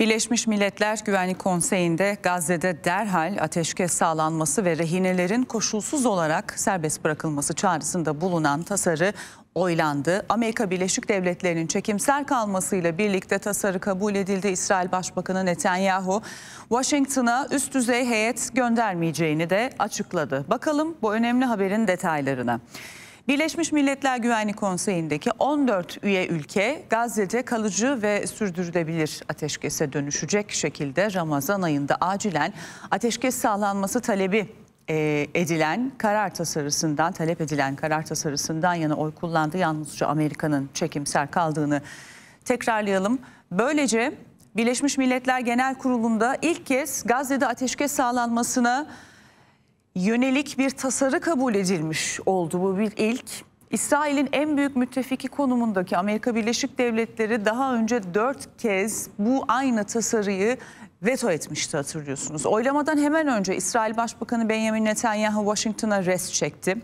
Birleşmiş Milletler Güvenlik Konseyi'nde Gazze'de derhal ateşkes sağlanması ve rehinelerin koşulsuz olarak serbest bırakılması çağrısında bulunan tasarı oylandı. Amerika Birleşik Devletleri'nin çekimser kalmasıyla birlikte tasarı kabul edildi. İsrail Başbakanı Netanyahu, Washington'a üst düzey heyet göndermeyeceğini de açıkladı. Bakalım bu önemli haberin detaylarına. Birleşmiş Milletler Güvenlik Konseyi'ndeki 14 üye ülke Gazze'de kalıcı ve sürdürülebilir ateşkese dönüşecek şekilde Ramazan ayında acilen ateşkes sağlanması talep edilen karar tasarısından yana oy kullandı. Yalnızca Amerika'nın çekimser kaldığını tekrarlayalım. Böylece Birleşmiş Milletler Genel Kurulu'nda ilk kez Gazze'de ateşkes sağlanmasına yönelik bir tasarı kabul edilmiş oldu. Bu bir ilk. İsrail'in en büyük müttefiki konumundaki Amerika Birleşik Devletleri daha önce 4 kez bu aynı tasarıyı veto etmişti, hatırlıyorsunuz. Oylamadan hemen önce İsrail Başbakanı Benjamin Netanyahu Washington'a rest çekti.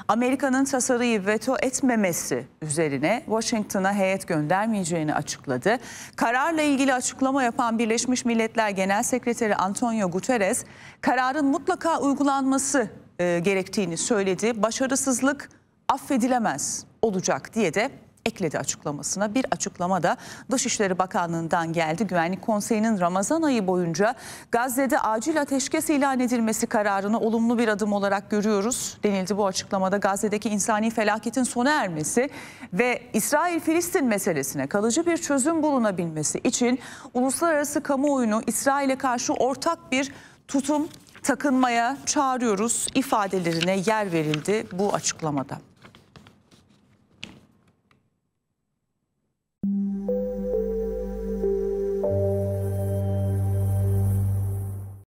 Amerika'nın tasarıyı veto etmemesi üzerine Washington'a heyet göndermeyeceğini açıkladı. Kararla ilgili açıklama yapan Birleşmiş Milletler Genel Sekreteri Antonio Guterres, kararın mutlaka uygulanması gerektiğini söyledi. Başarısızlık affedilemez olacak diye de ekledi açıklamasına. Bir açıklama da Dışişleri Bakanlığı'ndan geldi. Güvenlik Konseyi'nin Ramazan ayı boyunca Gazze'de acil ateşkes ilan edilmesi kararını olumlu bir adım olarak görüyoruz denildi bu açıklamada. Gazze'deki insani felaketin sona ermesi ve İsrail-Filistin meselesine kalıcı bir çözüm bulunabilmesi için uluslararası kamuoyunu İsrail'e karşı ortak bir tutum takınmaya çağırıyoruz ifadelerine yer verildi bu açıklamada.